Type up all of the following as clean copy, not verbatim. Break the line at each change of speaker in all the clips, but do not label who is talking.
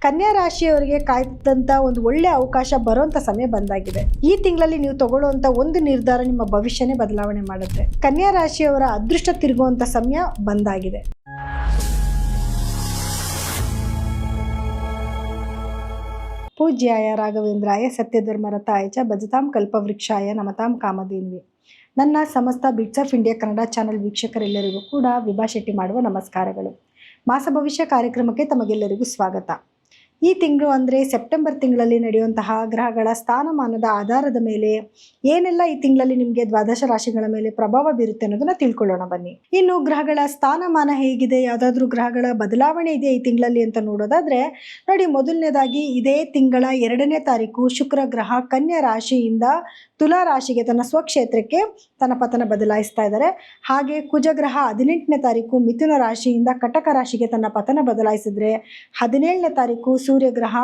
ಕನ್ಯಾ ರಾಶಿಯವರಿಗೆ ಕಾಯ್ದಂಥ ಒಂದು ಒಳ್ಳೆ ಅವಕಾಶ ಬರುವಂಥ ಸಮಯ ಬಂದಾಗಿದೆ. ಈ ತಿಂಗಳಲ್ಲಿ ನೀವು ತಗೊಳ್ಳುವಂಥ ಒಂದು ನಿರ್ಧಾರ ನಿಮ್ಮ ಭವಿಷ್ಯನೇ ಬದಲಾವಣೆ ಮಾಡುತ್ತೆ. ಕನ್ಯಾ ರಾಶಿಯವರ ಅದೃಷ್ಟ ತಿರುಗುವಂಥ ಸಮಯ ಬಂದಾಗಿದೆ. ಪೂಜ್ಯಾಯ ರಾಘವೇಂದ್ರಾಯ ಸತ್ಯಧರ್ಮರತಾಯ ಚ ಭಜತಾಂ ಕಲ್ಪವೃಕ್ಷಾಯ ನಮತಾಂ ಕಾಮಧೇನುವೆ. ನನ್ನ ಸಮಸ್ತ bits of India Kannada channel ವೀಕ್ಷಕರೆಲ್ಲರಿಗೂ ಕೂಡ ವಿಭಾ ಶೆಟ್ಟಿ ಮಾಡುವ ನಮಸ್ಕಾರಗಳು. ಮಾಸ ಭವಿಷ್ಯ ಕಾರ್ಯಕ್ರಮಕ್ಕೆ ತಮಗೆಲ್ಲರಿಗೂ ಸ್ವಾಗತ. ಈ ತಿಂಗಳು ಅಂದರೆ ಸೆಪ್ಟೆಂಬರ್ ತಿಂಗಳಲ್ಲಿ ನಡೆಯುವಂತಹ ಗ್ರಹಗಳ ಸ್ಥಾನಮಾನದ ಆಧಾರದ ಮೇಲೆ ಏನೆಲ್ಲ ಈ ತಿಂಗಳಲ್ಲಿ ನಿಮಗೆ ದ್ವಾದಶ ರಾಶಿಗಳ ಮೇಲೆ ಪ್ರಭಾವ ಬೀರುತ್ತೆ ಅನ್ನೋದನ್ನ ತಿಳ್ಕೊಳ್ಳೋಣ ಬನ್ನಿ. ಇನ್ನು ಗ್ರಹಗಳ ಸ್ಥಾನಮಾನ ಹೇಗಿದೆ, ಯಾವುದಾದ್ರೂ ಗ್ರಹಗಳ ಬದಲಾವಣೆ ಇದೆಯಾ ಈ ತಿಂಗಳಲ್ಲಿ ಅಂತ ನೋಡೋದಾದ್ರೆ ನೋಡಿ, ಮೊದಲನೇದಾಗಿ ಇದೇ ತಿಂಗಳ 2ನೇ ತಾರೀಕು ಶುಕ್ರ ಗ್ರಹ ಕನ್ಯಾ ರಾಶಿಯಿಂದ ತುಲಾ ರಾಶಿಗೆ ತನ್ನ ಸ್ವಕ್ಷೇತ್ರಕ್ಕೆ ತನ್ನ ಪತನ ಬದಲಾಯಿಸ್ತಾ ಇದ್ದಾರೆ. ಹಾಗೆ ಕುಜಗ್ರಹ 18ನೇ ತಾರೀಕು ಮಿಥುನ ರಾಶಿಯಿಂದ ಕಟಕ ರಾಶಿಗೆ ತನ್ನ ಪತನ ಬದಲಾಯಿಸಿದ್ರೆ 17ನೇ ತಾರೀಕು ಸೂರ್ಯಗ್ರಹ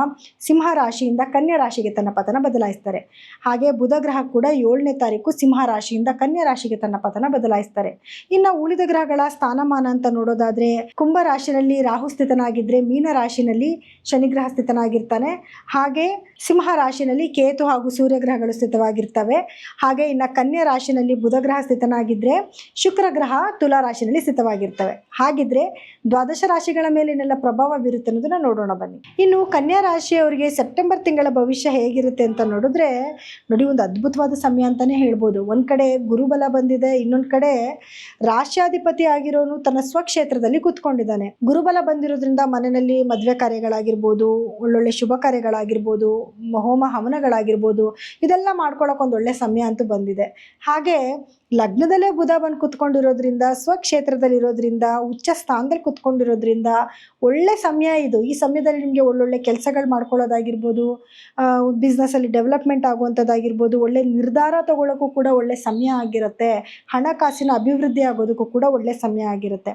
ಸಿಂಹ ರಾಶಿಯಿಂದ ಕನ್ಯಾ ರಾಶಿಗೆ ತನ್ನ ಪತನ ಬದಲಾಯಿಸ್ತಾರೆ. ಹಾಗೆ ಬುಧ ಗ್ರಹ ಕೂಡ 7ನೇ ತಾರೀಕು ಸಿಂಹ ರಾಶಿಯಿಂದ ಕನ್ಯಾ ರಾಶಿಗೆ ತನ್ನ ಪತನ ಬದಲಾಯಿಸ್ತಾರೆ. ಇನ್ನು ಉಳಿದ ಗ್ರಹಗಳ ಸ್ಥಾನಮಾನ ಅಂತ ನೋಡೋದಾದ್ರೆ ಕುಂಭ ರಾಶಿನಲ್ಲಿ ರಾಹು ಸ್ಥಿತನಾಗಿದ್ರೆ ಮೀನ ರಾಶಿನಲ್ಲಿ ಶನಿಗ್ರಹ ಸ್ಥಿತನಾಗಿರ್ತಾನೆ. ಹಾಗೆ ಸಿಂಹ ರಾಶಿನಲ್ಲಿ ಕೇತು ಹಾಗೂ ಸೂರ್ಯಗ್ರಹಗಳು ಸ್ಥಿತವಾಗಿರ್ತವೆ. ಹಾಗೆ ಇನ್ನು ಕನ್ಯಾ ರಾಶಿನಲ್ಲಿ ಬುಧ ಗ್ರಹ ಸ್ಥಿತನಾಗಿದ್ರೆ ಶುಕ್ರ ಗ್ರಹ ತುಲಾ ರಾಶಿನಲ್ಲಿ ಸ್ಥಿತವಾಗಿರ್ತವೆ. ಹಾಗಿದ್ರೆ ದ್ವಾದಶ ರಾಶಿಗಳ ಮೇಲೆ ಏನೆಲ್ಲ ಪ್ರಭಾವ ಬೀರುತ್ತೆ ಅನ್ನೋದನ್ನ ನೋಡೋಣ ಬನ್ನಿ. ಇನ್ನು ಕನ್ಯಾ ರಾಶಿಯವರಿಗೆ ಸೆಪ್ಟೆಂಬರ್ ತಿಂಗಳ ಭವಿಷ್ಯ ಹೇಗಿರುತ್ತೆ ಅಂತ ನೋಡಿದ್ರೆ ನೋಡಿ, ಒಂದು ಅದ್ಭುತವಾದ ಸಮಯ ಅಂತಾನೆ ಹೇಳ್ಬೋದು. ಒಂದ್ ಕಡೆ ಗುರುಬಲ ಬಂದಿದೆ, ಇನ್ನೊಂದ್ ಕಡೆ ರಾಶ್ಯಾಧಿಪತಿ ಆಗಿರೋನು ತನ್ನ ಸ್ವಕ್ಷೇತ್ರದಲ್ಲಿ ಕೂತ್ಕೊಂಡಿದ್ದಾನೆ. ಗುರುಬಲ ಬಂದಿರೋದ್ರಿಂದ ಮನೆಯಲ್ಲಿ ಮದುವೆ ಕಾರ್ಯಗಳಾಗಿರ್ಬೋದು, ಒಳ್ಳೊಳ್ಳೆ ಶುಭ ಕಾರ್ಯಗಳಾಗಿರ್ಬೋದು, ಹೋಮ ಹವನಗಳಾಗಿರ್ಬೋದು, ಇದೆಲ್ಲ ಮಾಡ್ಕೊಳಕ್ ಒಂದು ಒಳ್ಳೆ ಸಮಯ ಅಂತೂ ಬಂದಿದೆ. ಹಾಗೆ ಲಗ್ನದಲ್ಲೇ ಬುಧ ಬಂದು ಕುತ್ಕೊಂಡಿರೋದ್ರಿಂದ, ಸ್ವಕ್ಷೇತ್ರದಲ್ಲಿರೋದ್ರಿಂದ, ಉಚ್ಚ ಸ್ಥಾನದಲ್ಲಿ ಕುತ್ಕೊಂಡಿರೋದ್ರಿಂದ ಒಳ್ಳೆ ಸಮಯ ಇದು. ಈ ಸಮಯದಲ್ಲಿ ನಿಮಗೆ ಒಳ್ಳೊಳ್ಳೆ ಕೆಲಸಗಳು ಮಾಡ್ಕೊಳ್ಳೋದಾಗಿರ್ಬೋದು, ಬಿಸ್ನೆಸ್ಸಲ್ಲಿ ಡೆವಲಪ್ಮೆಂಟ್ ಆಗುವಂಥದ್ದಾಗಿರ್ಬೋದು, ಒಳ್ಳೆ ನಿರ್ಧಾರ ತಗೊಳ್ಳೋಕ್ಕೂ ಕೂಡ ಒಳ್ಳೆ ಸಮಯ ಆಗಿರುತ್ತೆ. ಹಣಕಾಸಿನ ಅಭಿವೃದ್ಧಿ ಆಗೋದಕ್ಕೂ ಕೂಡ ಒಳ್ಳೆ ಸಮಯ ಆಗಿರುತ್ತೆ.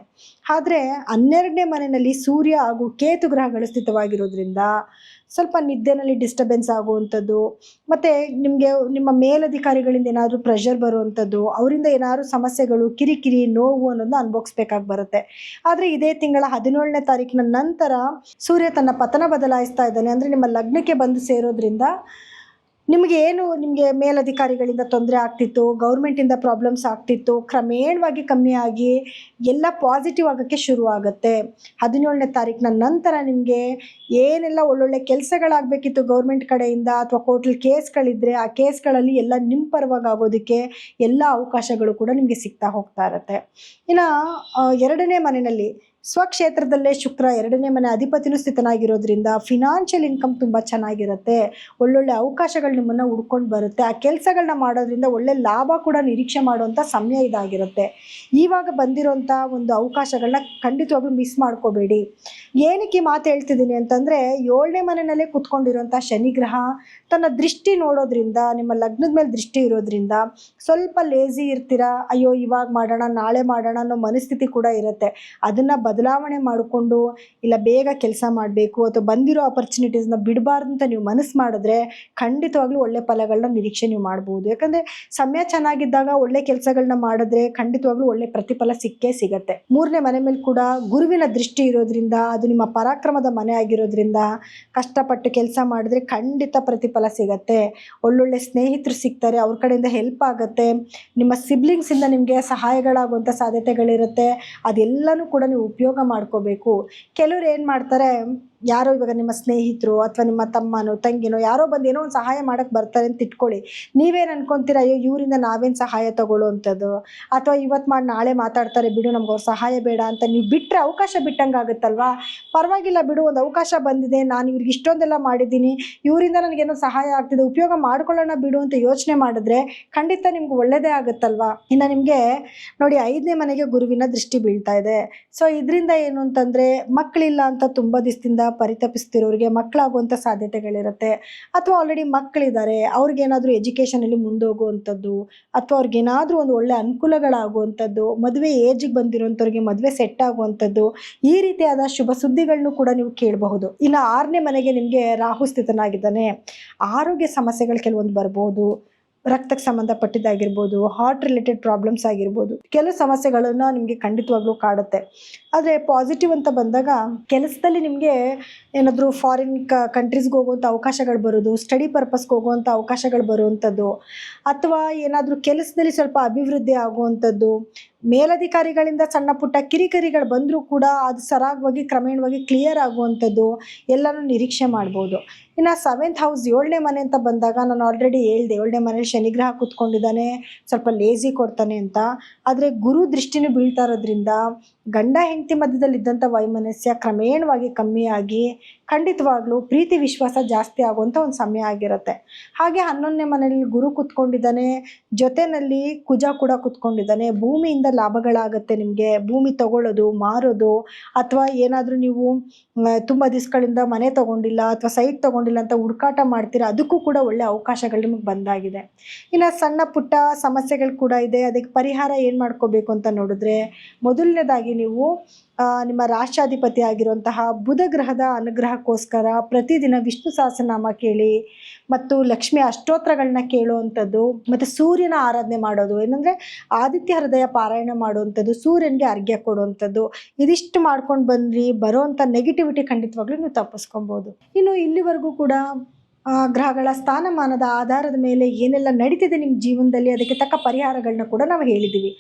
ಆದರೆ 12ನೇ ಮನೆಯಲ್ಲಿ ಸೂರ್ಯ ಹಾಗೂ ಕೇತು ಗ್ರಹಗಳು ಸ್ಥಿತವಾಗಿರೋದ್ರಿಂದ ಸ್ವಲ್ಪ ನಿದ್ದೆನಲ್ಲಿ ಡಿಸ್ಟರ್ಬೆನ್ಸ್ ಆಗುವಂಥದ್ದು, ಮತ್ತು ನಿಮಗೆ ನಿಮ್ಮ ಮೇಲಧಿಕಾರಿಗಳಿಂದ ಏನಾದರೂ ಪ್ರೆಷರ್ ಬರುವಂಥದ್ದು, ಅವರಿಂದ ಏನಾದರೂ ಸಮಸ್ಯೆಗಳು, ಕಿರಿಕಿರಿ, ನೋವು ಅನ್ನೋದನ್ನ ಅನುಭವಿಸ್ಬೇಕಾಗಿ ಬರುತ್ತೆ. ಆದರೆ ಇದೇ ತಿಂಗಳ 17ನೇ ತಾರೀಕಿನ ನಂತರ ಸೂರ್ಯ ತನ್ನ ಪತನ ಬದಲಾಯಿಸ್ತಾ ಇದ್ದಾನೆ. ಅಂದರೆ ನಿಮ್ಮ ಲಗ್ನಕ್ಕೆ ಬಂದು ಸೇರೋದ್ರಿಂದ ನಿಮಗೆ ಮೇಲಧಿಕಾರಿಗಳಿಂದ ತೊಂದರೆ ಆಗ್ತಿತ್ತು, ಗೌರ್ಮೆಂಟಿಂದ ಪ್ರಾಬ್ಲಮ್ಸ್ ಆಗ್ತಿತ್ತು, ಕ್ರಮೇಣವಾಗಿ ಕಮ್ಮಿ ಆಗಿ ಎಲ್ಲ ಪಾಸಿಟಿವ್ ಆಗೋಕ್ಕೆ ಶುರು ಆಗುತ್ತೆ. 17ನೇ ತಾರೀಕಿನ ನಂತರ ನಿಮಗೆ ಏನೆಲ್ಲ ಒಳ್ಳೊಳ್ಳೆ ಕೆಲಸಗಳಾಗಬೇಕಿತ್ತು ಗೌರ್ಮೆಂಟ್ ಕಡೆಯಿಂದ ಅಥವಾ ಕೋರ್ಟಲ್ಲಿ ಕೇಸ್ಗಳಿದ್ರೆ ಆ ಕೇಸ್ಗಳಲ್ಲಿ ಎಲ್ಲ ನಿಮ್ಮ ಪರವಾಗಿ ಆಗೋದಕ್ಕೆ ಎಲ್ಲ ಅವಕಾಶಗಳು ಕೂಡ ನಿಮಗೆ ಸಿಗ್ತಾ ಹೋಗ್ತಾ ಇರುತ್ತೆ. ಇನ್ನು 2ನೇ ಮನೆಯಲ್ಲಿ ಸ್ವಕ್ಷೇತ್ರದಲ್ಲೇ ಶುಕ್ರ 2ನೇ ಮನೆ ಅಧಿಪತಿನೂ ಸ್ಥಿತನಾಗಿರೋದ್ರಿಂದ ಫಿನಾನ್ಷಿಯಲ್ ಇನ್ಕಮ್ ತುಂಬ ಚೆನ್ನಾಗಿರುತ್ತೆ. ಒಳ್ಳೊಳ್ಳೆ ಅವಕಾಶಗಳು ನಿಮ್ಮನ್ನು ಹುಡ್ಕೊಂಡು ಬರುತ್ತೆ. ಆ ಕೆಲಸಗಳನ್ನ ಮಾಡೋದ್ರಿಂದ ಒಳ್ಳೆ ಲಾಭ ಕೂಡ ನಿರೀಕ್ಷೆ ಮಾಡುವಂಥ ಸಮಯ ಇದಾಗಿರುತ್ತೆ. ಇವಾಗ ಬಂದಿರೋಂಥ ಒಂದು ಅವಕಾಶಗಳನ್ನ ಖಂಡಿತವಾಗ್ಲೂ ಮಿಸ್ ಮಾಡ್ಕೋಬೇಡಿ. ಏನಕ್ಕೆ ಈ ಮಾತು ಹೇಳ್ತಿದ್ದೀನಿ ಅಂತಂದರೆ, 7ನೇ ಮನೆಯಲ್ಲೇ ಕುತ್ಕೊಂಡಿರೋಂಥ ಶನಿಗ್ರಹ ತನ್ನ ದೃಷ್ಟಿ ನೋಡೋದ್ರಿಂದ, ನಿಮ್ಮ ಲಗ್ನದ ಮೇಲೆ ದೃಷ್ಟಿ ಇರೋದ್ರಿಂದ ಸ್ವಲ್ಪ ಲೇಜಿ ಇರ್ತೀರಾ. ಅಯ್ಯೋ ಇವಾಗ ಮಾಡೋಣ, ನಾಳೆ ಮಾಡೋಣ ಅನ್ನೋ ಮನಸ್ಥಿತಿ ಕೂಡ ಇರುತ್ತೆ. ಅದನ್ನು ಬದಲಾವಣೆ ಮಾಡಿಕೊಂಡು ಇಲ್ಲ ಬೇಗ ಕೆಲಸ ಮಾಡಬೇಕು ಅಥವಾ ಬಂದಿರೋ ಆಪರ್ಚುನಿಟೀಸ್ನ ಬಿಡಬಾರ್ದು ಅಂತ ನೀವು ಮನಸ್ಸು ಮಾಡಿದ್ರೆ ಖಂಡಿತವಾಗ್ಲೂ ಒಳ್ಳೆ ಫಲಗಳನ್ನ ನಿರೀಕ್ಷೆ ನೀವು ಮಾಡ್ಬೋದು. ಯಾಕಂದರೆ ಸಮಯ ಚೆನ್ನಾಗಿದ್ದಾಗ ಒಳ್ಳೆ ಕೆಲಸಗಳನ್ನ ಮಾಡಿದ್ರೆ ಖಂಡಿತವಾಗ್ಲೂ ಒಳ್ಳೆ ಪ್ರತಿಫಲ ಸಿಕ್ಕೇ ಸಿಗತ್ತೆ. 3ನೇ ಮನೆ ಮೇಲೆ ಕೂಡ ಗುರುವಿನ ದೃಷ್ಟಿ ಇರೋದ್ರಿಂದ, ಅದು ನಿಮ್ಮ ಪರಾಕ್ರಮದ ಮನೆ ಆಗಿರೋದ್ರಿಂದ ಕಷ್ಟಪಟ್ಟು ಕೆಲಸ ಮಾಡಿದ್ರೆ ಖಂಡಿತ ಪ್ರತಿಫಲ ಸಿಗತ್ತೆ. ಒಳ್ಳೊಳ್ಳೆ ಸ್ನೇಹಿತರು ಸಿಗ್ತಾರೆ, ಅವ್ರ ಕಡೆಯಿಂದ ಹೆಲ್ಪ್ ಆಗುತ್ತೆ. ನಿಮ್ಮ ಸಿಬ್ಲಿಂಗ್ಸಿಂದ ನಿಮಗೆ ಸಹಾಯಗಳಾಗುವಂಥ ಸಾಧ್ಯತೆಗಳಿರುತ್ತೆ. ಅದೆಲ್ಲನೂ ಕೂಡ ನೀವು ಉಪಯೋಗ ಮಾಡ್ಕೋಬೇಕು. ಕೆಲವ್ರು ಏನು ಮಾಡ್ತಾರೆ, ಯಾರೋ ಇವಾಗ ನಿಮ್ಮ ಸ್ನೇಹಿತರು ಅಥವಾ ನಿಮ್ಮ ತಮ್ಮನೋ ತಂಗಿನೋ ಯಾರೋ ಬಂದು ಏನೋ ಒಂದು ಸಹಾಯ ಮಾಡೋಕ್ಕೆ ಬರ್ತಾರೆ ಅಂತ ಇಟ್ಕೊಳ್ಳಿ. ನೀವೇನು ಅನ್ಕೊತೀರ, ಅಯ್ಯೋ ಇವರಿಂದ ನಾವೇನು ಸಹಾಯ ತಗೊಳ್ಳೋವಂಥದ್ದು, ಅಥವಾ ಇವತ್ತು ಮಾಡಿ ನಾಳೆ ಮಾತಾಡ್ತಾರೆ ಬಿಡು, ನಮ್ಗೆ ಅವ್ರ ಸಹಾಯ ಬೇಡ ಅಂತ ನೀವು ಬಿಟ್ಟರೆ ಅವಕಾಶ ಬಿಟ್ಟಂಗೆ ಆಗುತ್ತಲ್ವಾ. ಪರವಾಗಿಲ್ಲ ಬಿಡು, ಒಂದು ಅವಕಾಶ ಬಂದಿದೆ, ನಾನು ಇವ್ರಿಗೆ ಇಷ್ಟೊಂದೆಲ್ಲ ಮಾಡಿದ್ದೀನಿ, ಇವರಿಂದ ನನಗೇನೋ ಸಹಾಯ ಆಗ್ತಿದೆ, ಉಪಯೋಗ ಮಾಡ್ಕೊಳ್ಳೋಣ ಬಿಡು ಅಂತ ಯೋಚನೆ ಮಾಡಿದ್ರೆ ಖಂಡಿತ ನಿಮ್ಗೆ ಒಳ್ಳೆಯದೇ ಆಗುತ್ತಲ್ವಾ. ಇನ್ನು ನಿಮಗೆ ನೋಡಿ 5ನೇ ಮನೆಗೆ ಗುರುವಿನ ದೃಷ್ಟಿ ಬೀಳ್ತಾ ಇದೆ. ಸೊ ಇದರಿಂದ ಏನು ಅಂತಂದರೆ, ಮಕ್ಕಳಿಲ್ಲ ಅಂತ ತುಂಬ ದಿವಸದಿಂದ ಪರಿತಪಿಸ್ತಿರೋರಿಗೆ ಮಕ್ಕಳಾಗುವಂಥ ಸಾಧ್ಯತೆಗಳಿರುತ್ತೆ. ಅಥವಾ ಆಲ್ರೆಡಿ ಮಕ್ಕಳಿದ್ದಾರೆ, ಅವ್ರಿಗೇನಾದರೂ ಎಜುಕೇಷನಲ್ಲಿ ಮುಂದೋಗುವಂಥದ್ದು, ಅಥವಾ ಅವ್ರಿಗೇನಾದರೂ ಒಂದು ಒಳ್ಳೆ ಅನುಕೂಲಗಳಾಗುವಂಥದ್ದು, ಮದುವೆ ಏಜಿಗೆ ಬಂದಿರೋಂಥವ್ರಿಗೆ ಮದುವೆ ಸೆಟ್ ಆಗುವಂಥದ್ದು, ಈ ರೀತಿಯಾದ ಶುಭ ಸುದ್ದಿಗಳನ್ನು ಕೂಡ ನೀವು ಕೇಳಬಹುದು. ಇನ್ನು 6ನೇ ಮನೆಗೆ ನಿಮಗೆ ರಾಹು ಸ್ಥಿತನಾಗಿದ್ದಾನೆ. ಆರೋಗ್ಯ ಸಮಸ್ಯೆಗಳು ಕೆಲವೊಂದು ಬರ್ಬೋದು. ರಕ್ತಕ್ಕೆ ಸಂಬಂಧಪಟ್ಟಿದ್ದಾಗಿರ್ಬೋದು, ಹಾರ್ಟ್ ರಿಲೇಟೆಡ್ ಪ್ರಾಬ್ಲಮ್ಸ್ ಆಗಿರ್ಬೋದು, ಕೆಲವು ಸಮಸ್ಯೆಗಳನ್ನು ನಿಮಗೆ ಖಂಡಿತವಾಗ್ಲೂ ಕಾಡುತ್ತೆ. ಆದರೆ ಪಾಸಿಟಿವ್ ಅಂತ ಬಂದಾಗ ಕೆಲಸದಲ್ಲಿ ನಿಮಗೆ ಏನಾದರೂ ಫಾರಿನ್ ಕಂಟ್ರೀಸ್ಗೆ ಹೋಗುವಂಥ ಅವಕಾಶಗಳು ಬರೋದು, ಸ್ಟಡಿ ಪರ್ಪಸ್ಗೆ ಹೋಗುವಂಥ ಅವಕಾಶಗಳು ಬರುವಂಥದ್ದು, ಅಥವಾ ಏನಾದರೂ ಕೆಲಸದಲ್ಲಿ ಸ್ವಲ್ಪ ಅಭಿವೃದ್ಧಿ ಆಗುವಂಥದ್ದು, ಮೇಲಧಿಕಾರಿಗಳಿಂದ ಸಣ್ಣ ಪುಟ್ಟ ಕಿರಿಕಿರಿಗಳು ಬಂದರೂ ಕೂಡ ಅದು ಸರಾಗವಾಗಿ ಕ್ರಮೇಣವಾಗಿ ಕ್ಲಿಯರ್ ಆಗುವಂಥದ್ದು ಎಲ್ಲನೂ ನಿರೀಕ್ಷೆ ಮಾಡ್ಬೋದು. ಇನ್ನು 7th ಹೌಸ್ 7ನೇ ಮನೆ ಅಂತ ಬಂದಾಗ ನಾನು ಆಲ್ರೆಡಿ ಹೇಳಿದೆ, 7ನೇ ಮನೇಲಿ ಶನಿಗ್ರಹ ಕೂತ್ಕೊಂಡಿದ್ದಾನೆ, ಸ್ವಲ್ಪ ಲೇಜಿ ಕೊಡ್ತಾನೆ ಅಂತ. ಆದರೆ ಗುರು ದೃಷ್ಟಿನೂ ಬೀಳ್ತಾ ಇರೋದ್ರಿಂದ ಗಂಡ ಹೆಂಡತಿ ಮಧ್ಯದಲ್ಲಿ ಇದ್ದಂಥ ವೈಮನಸ್ಯ ಕ್ರಮೇಣವಾಗಿ ಕಮ್ಮಿಯಾಗಿ ಖಂಡಿತವಾಗ್ಲೂ ಪ್ರೀತಿ ವಿಶ್ವಾಸ ಜಾಸ್ತಿ ಆಗುವಂಥ ಒಂದು ಸಮಯ ಆಗಿರುತ್ತೆ. ಹಾಗೆ 11ನೇ ಮನೆಯಲ್ಲಿ ಗುರು ಕೂತ್ಕೊಂಡಿದ್ದಾನೆ, ಜೊತೆಯಲ್ಲಿ ಕುಜ ಕೂಡ ಕೂತ್ಕೊಂಡಿದ್ದಾನೆ. ಭೂಮಿಯಿಂದ ಲಾಭಗಳಾಗುತ್ತೆ ನಿಮಗೆ. ಭೂಮಿ ತಗೊಳ್ಳೋದು, ಮಾರೋದು, ಅಥವಾ ಏನಾದರೂ ನೀವು ತುಂಬ ದಿವಸಗಳಿಂದ ಮನೆ ತೊಗೊಂಡಿಲ್ಲ ಅಥವಾ ಸೈಟ್ ತೊಗೊಂಡಿಲ್ಲ ಅಂತ ಹುಡುಕಾಟ ಮಾಡ್ತೀರಾ, ಅದಕ್ಕೂ ಕೂಡ ಒಳ್ಳೆ ಅವಕಾಶಗಳು ನಿಮಗೆ ಬಂದಾಗಿದೆ. ಇನ್ನು ಸಣ್ಣ ಪುಟ್ಟ ಸಮಸ್ಯೆಗಳು ಕೂಡ ಇದೆ. ಅದಕ್ಕೆ ಪರಿಹಾರ ಏನು ಮಾಡ್ಕೋಬೇಕು ಅಂತ ನೋಡಿದ್ರೆ, ಮೊದಲನೇದಾಗಿ ನೀವು ನಿಮ್ಮ ರಾಷ್ಟ್ರಾಧಿಪತಿ ಆಗಿರುವಂತಹ ಬುಧ ಗ್ರಹದ ಅನುಗ್ರಹಕ್ಕೋಸ್ಕರ ಪ್ರತಿದಿನ ವಿಷ್ಣು ಸಹಸ್ರನಾಮ ಕೇಳಿ ಮತ್ತು ಲಕ್ಷ್ಮಿ ಅಷ್ಟೋತ್ರಗಳನ್ನ ಕೇಳುವಂಥದ್ದು, ಮತ್ತು ಸೂರ್ಯನ ಆರಾಧನೆ ಮಾಡೋದು, ಏನಂದರೆ ಆದಿತ್ಯ ಹೃದಯ ಪಾರಾಯಣ ಮಾಡುವಂಥದ್ದು, ಸೂರ್ಯನಿಗೆ ಅರ್ಘ್ಯ ಕೊಡುವಂಥದ್ದು, ಇದಿಷ್ಟು ಮಾಡ್ಕೊಂಡು ಬಂದ್ರಿ ಬರೋವಂಥ ನೆಗೆಟಿವಿಟಿ ಖಂಡಿತವಾಗ್ಲೂ ನೀವು ತಪ್ಪಿಸ್ಕೊಬೋದು. ಇನ್ನು ಇಲ್ಲಿವರೆಗೂ ಕೂಡ ಗ್ರಹಗಳ ಸ್ಥಾನಮಾನದ ಆಧಾರದ ಮೇಲೆ ಏನೆಲ್ಲ ನಡೀತಿದೆ ನಿಮ್ಮ ಜೀವನದಲ್ಲಿ ಅದಕ್ಕೆ ತಕ್ಕ ಪರಿಹಾರಗಳನ್ನ ಕೂಡ ನಾವು ಹೇಳಿದ್ದೀವಿ.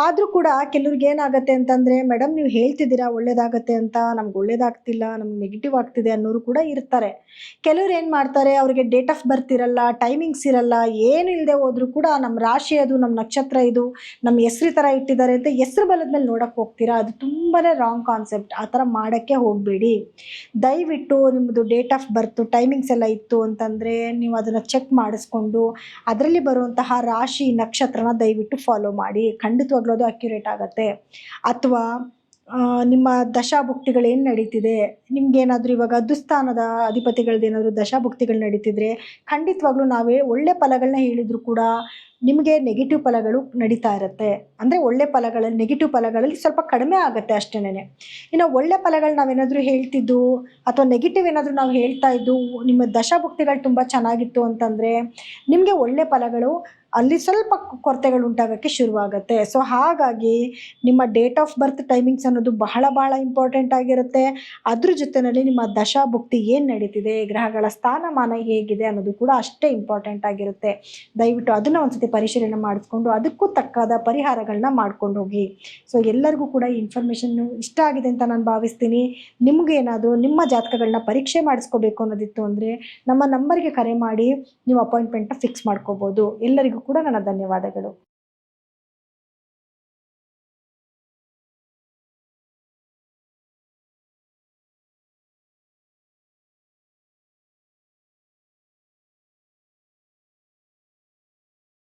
ಆದರೂ ಕೂಡ ಕೆಲವ್ರಿಗೆ ಏನಾಗುತ್ತೆ ಅಂತಂದರೆ, ಮೇಡಮ್ ನೀವು ಹೇಳ್ತಿದ್ದೀರಾ ಒಳ್ಳೇದಾಗತ್ತೆ ಅಂತ, ನಮ್ಗೆ ಒಳ್ಳೇದಾಗ್ತಿಲ್ಲ, ನಮ್ಗೆ ನೆಗೆಟಿವ್ ಆಗ್ತಿದೆ ಅನ್ನೋರು ಕೂಡ ಇರ್ತಾರೆ. ಕೆಲವ್ರು ಏನು ಮಾಡ್ತಾರೆ, ಅವರಿಗೆ ಡೇಟ್ ಆಫ್ ಬರ್ತ್ ಇರಲ್ಲ, ಟೈಮಿಂಗ್ಸ್ ಇರಲ್ಲ, ಏನು ಇಲ್ಲದೆ ಹೋದರೂ ಕೂಡ ನಮ್ಮ ರಾಶಿ ಅದು, ನಮ್ಮ ನಕ್ಷತ್ರ ಇದು, ನಮ್ಮ ಹೆಸ್ರು ಥರ ಇಟ್ಟಿದ್ದಾರೆ ಅಂತ ಹೆಸ್ರು ಬಲದ ಮೇಲೆ ನೋಡೋಕ್ಕೆ ಹೋಗ್ತೀರಾ. ಅದು ತುಂಬಾ ರಾಂಗ್ ಕಾನ್ಸೆಪ್ಟ್. ಆ ಥರ ಮಾಡೋಕ್ಕೆ ಹೋಗಬೇಡಿ. ದಯವಿಟ್ಟು ನಿಮ್ಮದು ಡೇಟ್ ಆಫ್ ಬರ್ತು ಟೈಮಿಂಗ್ಸ್ ಎಲ್ಲ ಇತ್ತು ಅಂತಂದರೆ ನೀವು ಅದನ್ನು ಚೆಕ್ ಮಾಡಿಸ್ಕೊಂಡು ಅದರಲ್ಲಿ ಬರುವಂತಹ ರಾಶಿ ನಕ್ಷತ್ರನ ದಯವಿಟ್ಟು ಫಾಲೋ ಮಾಡಿ. ಖಂಡಿತವಾಗ್ಲೂ ಅದು ಅಕ್ಯುರೇಟ್ ಆಗುತ್ತೆ. ಅಥವಾ ನಿಮ್ಮ ದಶಾಭುಕ್ತಿಗಳೇನು ನಡೀತಿದೆ, ನಿಮಗೇನಾದರೂ ಇವಾಗ ದುಸ್ಥಾನದ ಅಧಿಪತಿಗಳದ್ದೇನಾದರೂ ದಶಾಭುಕ್ತಿಗಳು ನಡೀತಿದ್ರೆ ಖಂಡಿತವಾಗ್ಲೂ ನಾವೇ ಒಳ್ಳೆ ಫಲಗಳನ್ನ ಹೇಳಿದರೂ ಕೂಡ ನಿಮಗೆ ನೆಗೆಟಿವ್ ಫಲಗಳು ನಡೀತಾ ಇರುತ್ತೆ. ಅಂದರೆ ಒಳ್ಳೆ ಫಲಗಳಲ್ಲಿ ನೆಗೆಟಿವ್ ಫಲಗಳಲ್ಲಿ ಸ್ವಲ್ಪ ಕಡಿಮೆ ಆಗುತ್ತೆ ಅಷ್ಟೇನೆ. ಇನ್ನು ಒಳ್ಳೆ ಫಲಗಳು ನಾವೇನಾದರೂ ಹೇಳ್ತಿದ್ದು ಅಥವಾ ನೆಗೆಟಿವ್ ಏನಾದರೂ ನಾವು ಹೇಳ್ತಾ ಇದ್ದು ನಿಮ್ಮ ದಶಾಭುಕ್ತಿಗಳು ತುಂಬ ಚೆನ್ನಾಗಿತ್ತು ಅಂತಂದರೆ ನಿಮಗೆ ಒಳ್ಳೆ ಫಲಗಳು ಅಲ್ಲಿ ಸ್ವಲ್ಪ ಕೊರತೆಗಳು ಉಂಟಾಗೋಕ್ಕೆ ಶುರುವಾಗುತ್ತೆ. ಸೊ ಹಾಗಾಗಿ ನಿಮ್ಮ ಡೇಟ್ ಆಫ್ ಬರ್ತ್ ಟೈಮಿಂಗ್ಸ್ ಅನ್ನೋದು ಬಹಳ ಇಂಪಾರ್ಟೆಂಟ್ ಆಗಿರುತ್ತೆ. ಅದ್ರ ಜೊತೆಯಲ್ಲಿ ನಿಮ್ಮ ದಶಾಭುಕ್ತಿ ಏನು ನಡೀತಿದೆ, ಗ್ರಹಗಳ ಸ್ಥಾನಮಾನ ಹೇಗಿದೆ ಅನ್ನೋದು ಕೂಡ ಅಷ್ಟೇ ಇಂಪಾರ್ಟೆಂಟ್ ಆಗಿರುತ್ತೆ. ದಯವಿಟ್ಟು ಅದನ್ನು ಒಂದ್ಸತಿ ಪರಿಶೀಲನೆ ಮಾಡಿಸ್ಕೊಂಡು ಅದಕ್ಕೂ ತಕ್ಕಾದ ಪರಿಹಾರಗಳನ್ನ ಮಾಡ್ಕೊಂಡು ಹೋಗಿ. ಸೊ ಎಲ್ಲರಿಗೂ ಕೂಡ ಈ ಇನ್ಫಾರ್ಮೇಷನ್ನು ಇಷ್ಟ ಆಗಿದೆ ಅಂತ ನಾನು ಭಾವಿಸ್ತೀನಿ. ನಿಮಗೇನಾದರೂ ನಿಮ್ಮ ಜಾತಕಗಳನ್ನ ಪರೀಕ್ಷೆ ಮಾಡಿಸ್ಕೋಬೇಕು ಅನ್ನೋದಿತ್ತು ಅಂದರೆ ನಮ್ಮ ನಂಬರ್ಗೆ ಕರೆ ಮಾಡಿ ನೀವು ಅಪಾಯಿಂಟ್ಮೆಂಟ್ನ ಫಿಕ್ಸ್ ಮಾಡ್ಕೋಬೋದು. ಎಲ್ಲರಿಗೂ ಕೂಡ ನನ್ನ ಧನ್ಯವಾದಗಳು.